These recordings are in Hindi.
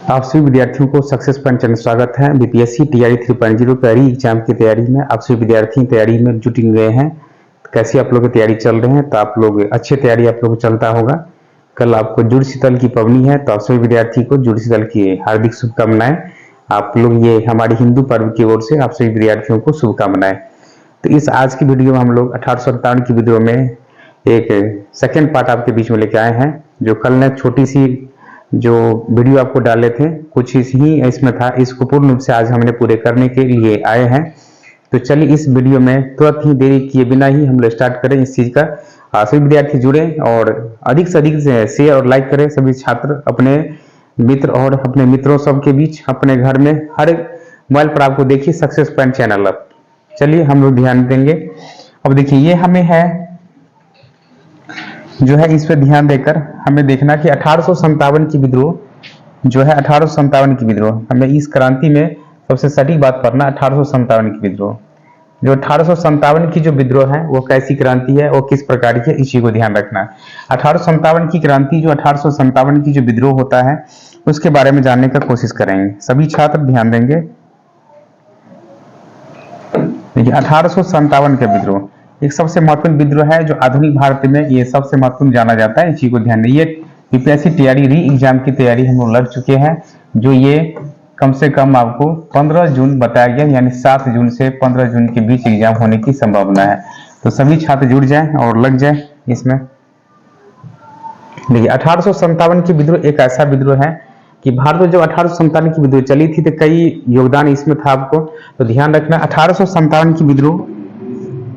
आप सभी विद्यार्थियों को सक्सेस पॉइंट चैनल स्वागत है। बीपीएससी टीआरई 3.0 पहली एग्जाम की तैयारी में आप सभी विद्यार्थी तैयारी में जुट गए हैं। कैसी आप लोग की तैयारी चल रही है? तो आप लोग अच्छी तैयारी आप लोग को चलता होगा। कल आपको जुड़ शीतल की पवनी है, तो आप सभी विद्यार्थी को जुड़ शीतल की हार्दिक शुभकामनाएं। आप लोग ये हमारी हिंदू पर्व की ओर से आप सभी विद्यार्थियों को शुभकामनाएं। तो इस आज की वीडियो में हम लोग 1857 की वीडियो में एक सेकेंड पार्ट आपके बीच में लेके आए हैं। जो कल ने छोटी सी जो वीडियो आपको डाले थे कुछ ही इसमें था, इसको पूर्ण रूप से आज हमने पूरे करने के लिए आए हैं। तो चलिए इस वीडियो में तुरंत ही देरी किए बिना ही हम लोग स्टार्ट करें इस चीज का। सभी विद्यार्थी जुड़े और अधिक से अधिक शेयर और लाइक करें। सभी छात्र अपने मित्र और अपने मित्रों सबके बीच अपने घर में हर मोबाइल पर आपको देखिए सक्सेस पॉइंट चैनल। अब चलिए हम लोग ध्यान देंगे। अब देखिए ये हमें है जो है, इस पे ध्यान देकर हमें देखना कि 1857 की विद्रोह जो है, 1857 की विद्रोह हमें इस क्रांति में सबसे सटीक बात करना। 1857 की विद्रोह जो 1857 की जो विद्रोह है वो कैसी क्रांति है, वो किस प्रकार की है, इसी को ध्यान रखना। 1857 की क्रांति जो 1857 की जो विद्रोह होता है उसके बारे में जानने का कोशिश करेंगे। सभी छात्र ध्यान देंगे। देखिए 1857 का विद्रोह एक सबसे महत्वपूर्ण विद्रोह है जो आधुनिक भारत में ये सबसे महत्वपूर्ण जाना जाता है। इसी को ध्यान दें। ये बीपीएससी टीआरई री एग्जाम की तैयारी हम लोग लड़ चुके हैं, जो ये कम से कम आपको 15 जून बताया गया, यानी 7 जून से 15 जून के बीच एग्जाम होने की संभावना है। तो सभी छात्र जुड़ जाएं और लग जाए इसमें। देखिए 1857 की विद्रोह एक ऐसा विद्रोह है कि भारत में जब 1857 की विद्रोह चली थी तो कई योगदान इसमें था आपको, तो ध्यान रखना। 1857 की विद्रोह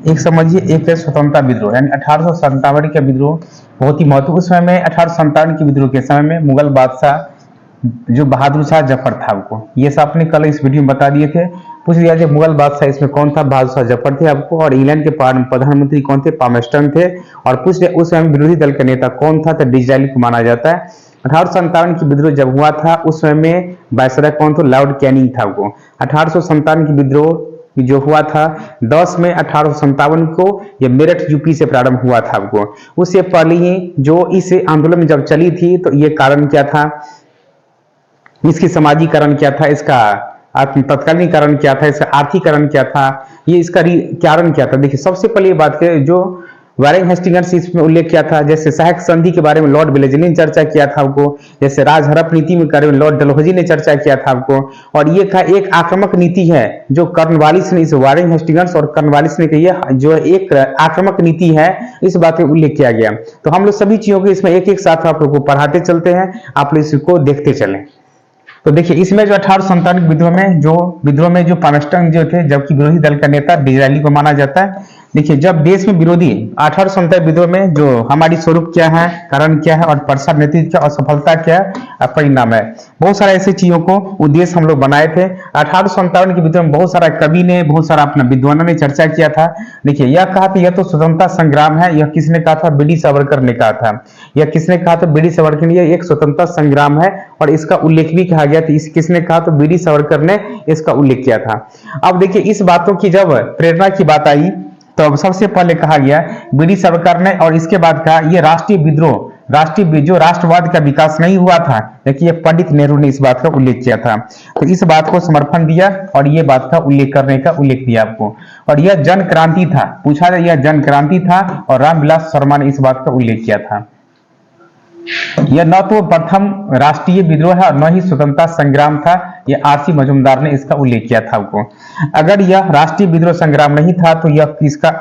एक समझिए एक है स्वतंत्रता विद्रोह, यानी 1857 का विद्रोह बहुत ही महत्व। उस समय में 1857 की विद्रोह के समय में मुगल बादशाह जो बहादुर शाह जफर था, आपको ये सब आपने कल इस वीडियो में बता दिए थे। पूछ लिया जो मुगल बादशाह इसमें कौन था, बहादुर शाह जफर थे आपको। और इंग्लैंड के प्रधानमंत्री कौन थे, पामेस्टन थे। और पूछ लिया उस समय विरोधी दल का नेता कौन था, तो डिसरायली को माना जाता है। 1857 की विद्रोह जब हुआ था उस समय में वायसराय कौन था, लॉर्ड कैनिंग था आपको। 1857 की विद्रोह जो हुआ था 10 में 1857 को ये मेरठ यूपी से प्रारंभ हुआ था आपको। उससे पहले ही जो इस आंदोलन जब चली थी तो ये कारण क्या था, इसकी समाजीकरण क्या था, इसका तत्कालीन कारण क्या था, इसका आर्थिकरण क्या था, ये इसका कारण क्या था। देखिए सबसे पहले बात करें जो वारेन हेस्टिंग्स इसमें उल्लेख किया था, जैसे सहायक संधि के बारे में लॉर्ड वेलेस्ली ने चर्चा किया था आपको, जैसे राजहरप नीति में बारे में लॉर्ड डलहौजी ने चर्चा किया था आपको। और ये था एक आक्रामक नीति है जो कर्नवालिस ने, इस वारेन हेस्टिंग्स और कर्नवालिस ने कही जो एक आक्रामक नीति है, इस बात में उल्लेख किया गया। तो हम लोग सभी चीजों को इसमें एक एक साथ आप लोग को पढ़ाते चलते हैं, आप लोग इसको देखते चलें। तो देखिए इसमें जो 1857 विद्रोह में जो पामेस्टन जो थे, जबकि विरोधी दल का नेता डिसरायली को माना जाता है। देखिए जब देश में विरोधी 1857 विद्रोह में जो हमारी स्वरूप क्या है, कारण क्या है, और प्रसाद नेतृत्व क्या और सफलता क्या है, परिणाम है। बहुत सारे ऐसे चीजों को उद्देश्य हम लोग बनाए थे। 1857 के विद्रोह में बहुत सारा कवि ने, बहुत सारा अपना विद्वानों ने चर्चा किया था। देखिए यह कहा था यह तो स्वतंत्रता संग्राम है, यह किसने कहा था, बीडी सावरकर ने कहा था। यह किसने कहा था, बीडी सावरकर ने, यह एक स्वतंत्रता संग्राम है और इसका उल्लेख भी कहा गया था। इस किसने कहा, तो बीडी सावरकर ने इसका उल्लेख किया था। अब देखिए इस बातों की जब प्रेरणा की बात आई तो अब सबसे पहले कहा गया बीडी सावरकर ने, और इसके बाद कहा यह राष्ट्रीय विद्रोह जो राष्ट्रवाद का विकास नहीं हुआ था। देखिए पंडित नेहरू ने इस बात का उल्लेख किया था। तो इस बात को समर्थन दिया और ये बात का उल्लेख करने का उल्लेख दिया आपको। और यह जन क्रांति था, पूछा जाए यह जन क्रांति था, और रामविलास शर्मा ने इस बात का उल्लेख किया था। यह न तो प्रथम राष्ट्रीय विद्रोह है और न ही स्वतंत्रता संग्राम था, यह आरसी मजूमदार ने इसका उल्लेख किया था आपको। अगर यह राष्ट्रीय विद्रोह संग्राम नहीं था तो यह इसका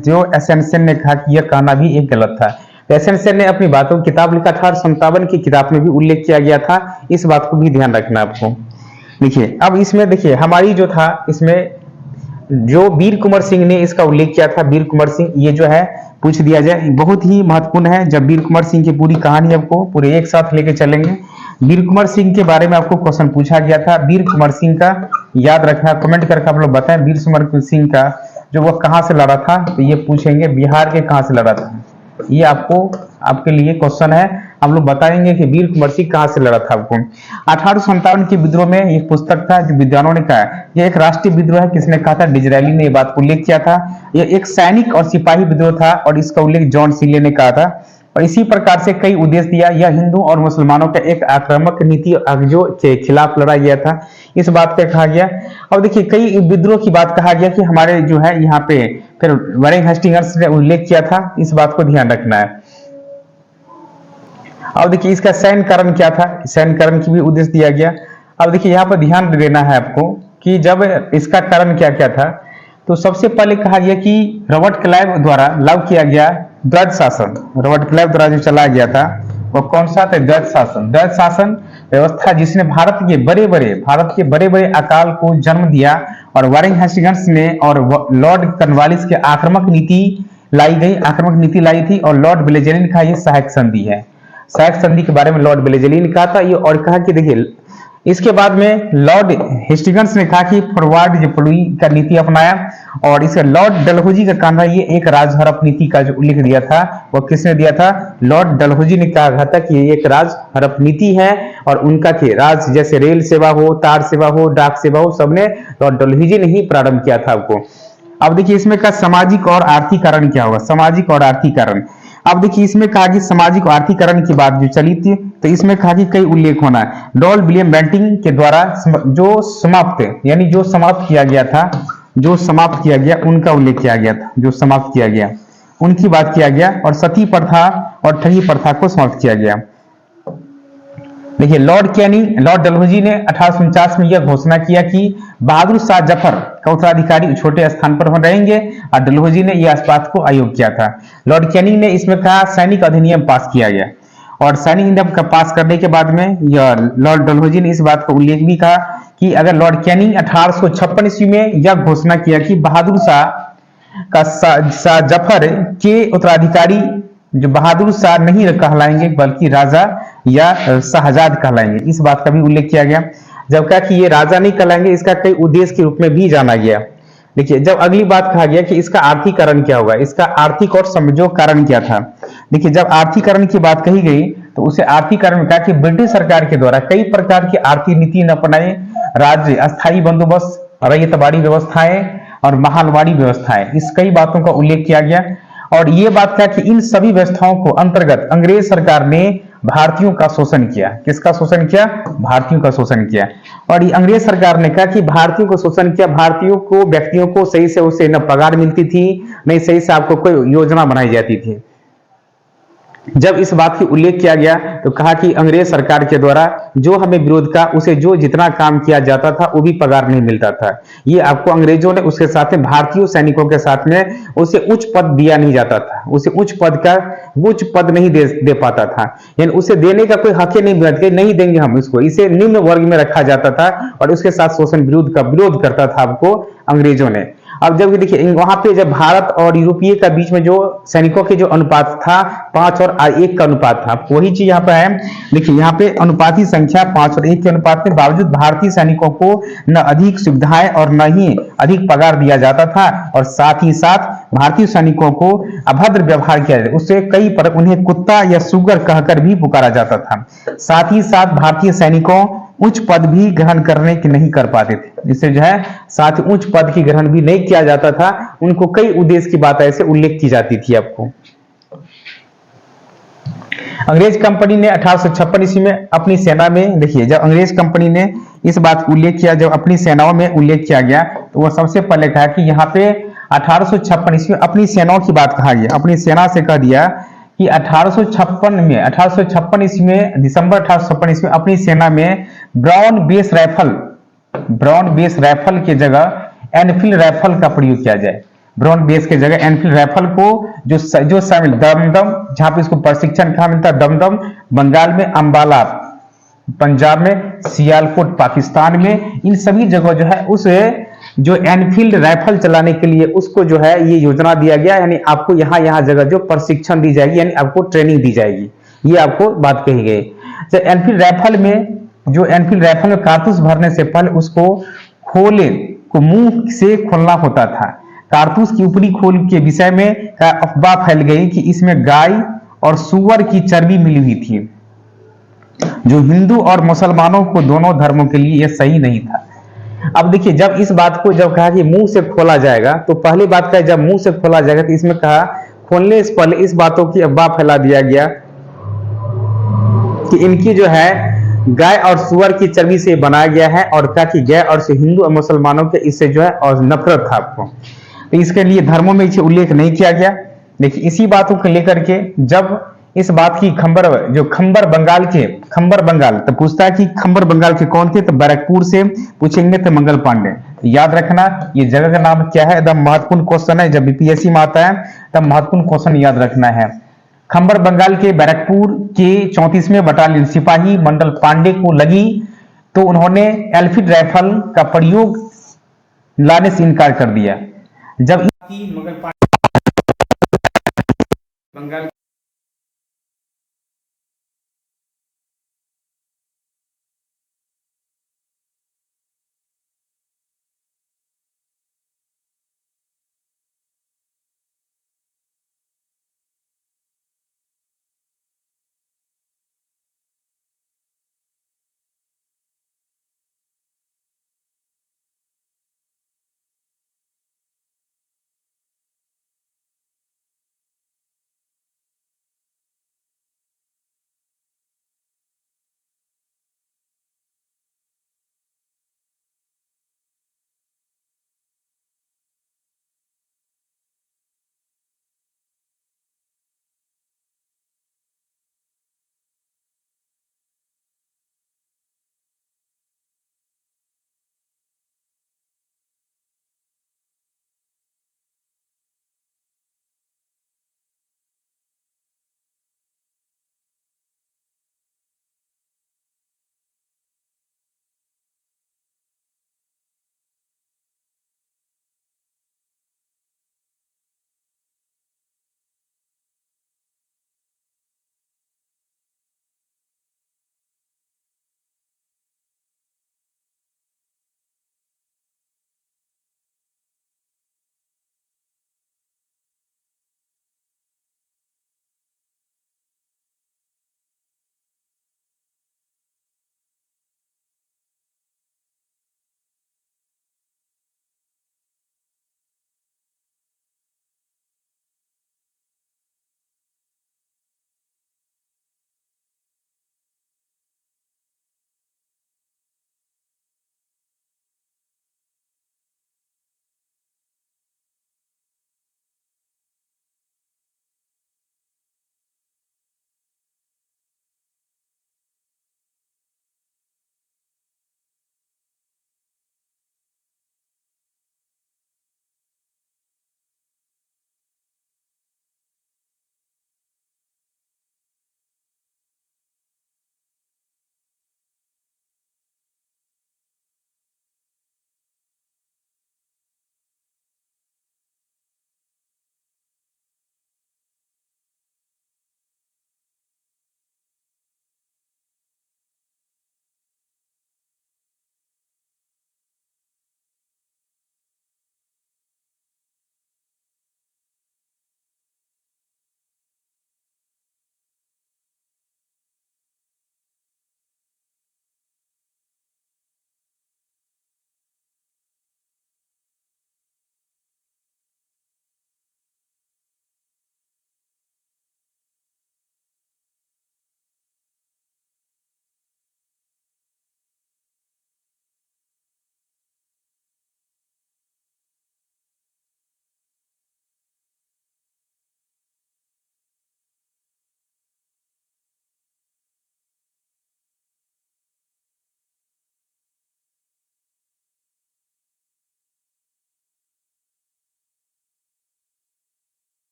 जो एसेंसन ने कहा कि यह कहना भी एक गलत था। तो एसेंसन ने अपनी बातों की किताब लिखा था, 1857 की किताब में भी उल्लेख किया गया था। इस बात को भी ध्यान रखना आपको। देखिए अब इसमें देखिए हमारी जो था इसमें जो वीर कुंवर सिंह ने इसका उल्लेख किया था। वीर कुंवर सिंह ये जो है पूछ दिया जाए बहुत ही महत्वपूर्ण है। जब वीर कुंवर सिंह की पूरी कहानी आपको पूरे एक साथ लेके चलेंगे। वीर कुंवर सिंह के बारे में आपको क्वेश्चन पूछा गया था। वीर कुंवर सिंह का याद रखना, कमेंट करके आप लोग बताएं वीर कुंवर सिंह का जो वो कहां से लड़ा था, तो ये पूछेंगे बिहार के कहां से लड़ा था। ये आपके लिए क्वेश्चन है। हम लोग बताएंगे कि वीर कुंवर सिंह कहां से लड़ा था आपको। 1857 के विद्रोह में एक पुस्तक था जो विद्वानों ने कहा यह एक राष्ट्रीय विद्रोह है। किसने कहा था, डिसरायली ने यह बात को उल्लेख किया था। यह एक सैनिक और सिपाही विद्रोह था और इसका उल्लेख जॉन सीले ने कहा था। और इसी प्रकार से कई उद्देश्य दिया। यह हिंदू और मुसलमानों का एक आक्रामक नीति जो के खिलाफ लड़ा गया था, इस बात पे कहा गया। अब देखिए कई विद्रोह की बात कहा गया कि हमारे जो है यहाँ पे फिर वॉरेन हेस्टिंग्स ने उल्लेख किया था, इस बात को ध्यान रखना है। अब देखिए इसका सैन्यकरण क्या था, सैन्यकरण की भी उद्देश्य दिया गया। अब देखिए यहाँ पर ध्यान देना है आपको कि जब इसका कारण क्या क्या था, तो सबसे पहले कहा गया कि रॉबर्ट क्लाइव द्वारा लागू किया गया द्वैध शासन। रॉबर्ट क्लाइव द्वारा जो चलाया गया था वो कौन सा था? द्वैध शासन। द्वैध शासन व्यवस्था जिसने भारत के बड़े बड़े अकाल को जन्म दिया, और वॉरेन हेस्टिंग्स ने और लॉर्ड कॉर्नवालिस के आक्रामक नीति लाई थी, और लॉर्ड ब्लेजेली का ये सहायक संधि है। सहायक संधि के बारे में लॉर्ड ब्लेजेली ने कहा था ये, और कहा कि देखिए इसके बाद में लॉर्ड हेस्टिंग्स ने कहा कि फॉरवर्ड जेपलुई का नीति अपनाया, और इसका लॉर्ड डलहौजी का कहना ये एक राज हड़प नीति का जो उल्लेख दिया था वो किसने दिया था? लॉर्ड डलहौजी ने कहा था कि ये एक राज हड़प नीति है, और उनका के राज जैसे रेल सेवा हो, तार सेवा हो, डाक सेवा हो, सबने लॉर्ड डलहौजी ने ही प्रारंभ किया था आपको। अब देखिए इसमें का सामाजिक और आर्थिक कारण क्या होगा? सामाजिक और आर्थिक कारण। अब देखिए इसमें कहा कि सामाजिक और आर्थिकरण की बात जो चली थी, तो इसमें कहा कि कई उल्लेख होना है। लॉर्ड विलियम बेंटिंग के द्वारा जो समाप्त यानी जो समाप्त किया गया था, जो समाप्त किया गया उनका उल्लेख किया गया था, जो समाप्त किया गया उनकी बात किया गया, और सती प्रथा और ठगी प्रथा को समाप्त किया गया। देखिए लॉर्ड कैनिंग, लॉर्ड डलहौजी ने 1849 में यह घोषणा किया कि बहादुर शाह जफर का उत्तराधिकारी छोटे स्थान पर रहेंगे, और डलहौजी ने यह इस बात को आयोग किया था। लॉर्ड कैनिंग ने इसमें कहा सैनिक अधिनियम पास किया गया, और सैनिक अधिनियम का पास करने के बाद में यह लॉर्ड डलहौजी ने इस बात का उल्लेख भी कहा कि अगर लॉर्ड कैनिंग 1856 ईस्वी में यह घोषणा किया कि बहादुर शाह का शाह जफर के उत्तराधिकारी जो बहादुर शाह नहीं कहलाएंगे बल्कि राजा या शाहजाद कहलाएंगे, इस बात का भी उल्लेख किया गया। जब कहा कि ये राजा नहीं कहलाएंगे, इसका कई उद्देश्य के रूप में भी जाना गया। देखिए जब अगली बात कहा गया कि इसका आर्थिकरण क्या होगा, इसका आर्थिक और समझो कारण क्या था। देखिए जब आर्थिकरण की बात कही गई तो उसे आर्थिकरण में कहा कि ब्रिटिश सरकार के द्वारा कई प्रकार की आर्थिक नीति न अपनाए, राज्य अस्थायी बंदोबस्त, रैयतवाड़ी व्यवस्थाएं और महालवाड़ी व्यवस्थाएं, इस कई बातों का उल्लेख किया गया। और ये बात क्या कि इन सभी व्यवस्थाओं को अंतर्गत अंग्रेज सरकार ने भारतीयों का शोषण किया। किसका शोषण किया? भारतीयों का शोषण किया। और ये अंग्रेज सरकार ने कहा कि भारतीयों को शोषण किया, भारतीयों को व्यक्तियों को सही से उसे न पगार मिलती थी, नहीं सही से आपको कोई योजना बनाई जाती थी। जब इस बात की उल्लेख किया गया तो कहा कि अंग्रेज सरकार के द्वारा जो हमें विरोध का उसे जो जितना काम किया जाता था वो भी पगार नहीं मिलता था। ये आपको अंग्रेजों ने उसके साथ में भारतीय सैनिकों के साथ में उसे उच्च पद दिया नहीं जाता था, उसे उच्च पद नहीं दे पाता था, यानी उसे देने का कोई हक ही नहीं देंगे हम इसको, इसे निम्न वर्ग में रखा जाता था, और उसके साथ शोषण विरोध करता था आपको अंग्रेजों ने। अब जब देखिए वहां पे जब भारत और यूरोपीय का बीच में जो सैनिकों के जो अनुपात था 5 और 1 का अनुपात था, वही चीज यहाँ पे है। देखिए यहाँ पे अनुपाती संख्या 5 और 1 के अनुपात में बावजूद भारतीय सैनिकों को न अधिक सुविधाएं और न ही अधिक पगार दिया जाता था, और साथ ही साथ भारतीय सैनिकों को अभद्र व्यवहार किया जाता, उससे कई पर उन्हें कुत्ता या सुगर कहकर भी पुकारा जाता था। साथ ही साथ भारतीय सैनिकों उच्च पद भी ग्रहण करने की नहीं कर पाते थे, इससे जो है साथ ही उच्च पद की ग्रहण भी नहीं किया जाता था। उनको कई उद्देश्य की बात ऐसे उल्लेख की जाती थी आपको। अंग्रेज कंपनी ने 1856 ईस्वी में अपनी सेना में, देखिए जब अंग्रेज कंपनी ने इस बात को उल्लेख किया, जब अपनी सेनाओं में उल्लेख किया गया तो वह सबसे पहले कहा कि यहाँ पे 1856 ईस्वी में अपनी सेनाओं की बात कहा गया। अपनी सेना से कह दिया कि 1856 ईस्वी में, दिसंबर 1856 ईस्वी में अपनी सेना में ब्राउन बेस राइफल की जगह एनफील्ड राइफल का प्रयोग किया जाए। ब्राउन बेस की जगह एनफील्ड राइफल को जो शामिल दमदम, जहां पे इसको प्रशिक्षण कहाँ मिलता है, दमदम बंगाल में, अंबाला पंजाब में, सियालकोट पाकिस्तान में, इन सभी जगह जो है उस जो एनफील्ड राइफल चलाने के लिए उसको जो है ये योजना दिया गया, यानी आपको यहाँ जगह जो प्रशिक्षण दी जाएगी, यानी आपको ट्रेनिंग दी जाएगी, ये आपको बात कही गई। तो एनफील्ड राइफल में कारतूस भरने से पहले उसको खोले को मुंह से खोलना होता था। कारतूस की ऊपरी खोल के विषय में अफवाह फैल गई कि इसमें गाय और सुअर की चर्बी मिली हुई थी, जो हिंदू और मुसलमानों को दोनों धर्मों के लिए यह सही नहीं था। अब देखिए जब इस बात को जब कहा कि मुंह से खोला जाएगा, तो पहली बात कहा जब मुंह से खोला जाएगा तो इसमें कहा खोलने से पहले इस बातों की अफवाह फैला दिया गया कि इनकी जो है गाय और सुअर की चर्बी से बनाया गया है, और क्या कि गाय और से हिंदू और मुसलमानों के इससे जो है और नफरत था आपको, तो इसके लिए धर्मों में इसे उल्लेख नहीं किया गया। देखिए इसी बातों को लेकर के जब इस बात की खंबर बंगाल तो पूछता है कि खंबर बंगाल के कौन थे, तो बैरकपुर से पूछेंगे तो मंगल पांडे। तो याद रखना ये जगह का नाम क्या है, एकदम महत्वपूर्ण क्वेश्चन है, जब बीपीएससी में आता है तब महत्वपूर्ण क्वेश्चन याद रखना है। खंबर बंगाल के बैरकपुर के 34वें बटालियन सिपाही मंडल पांडे को लगी, तो उन्होंने एल्फिड राइफल का प्रयोग लाने से इनकार कर दिया। जब मंगल पांडे बंगाल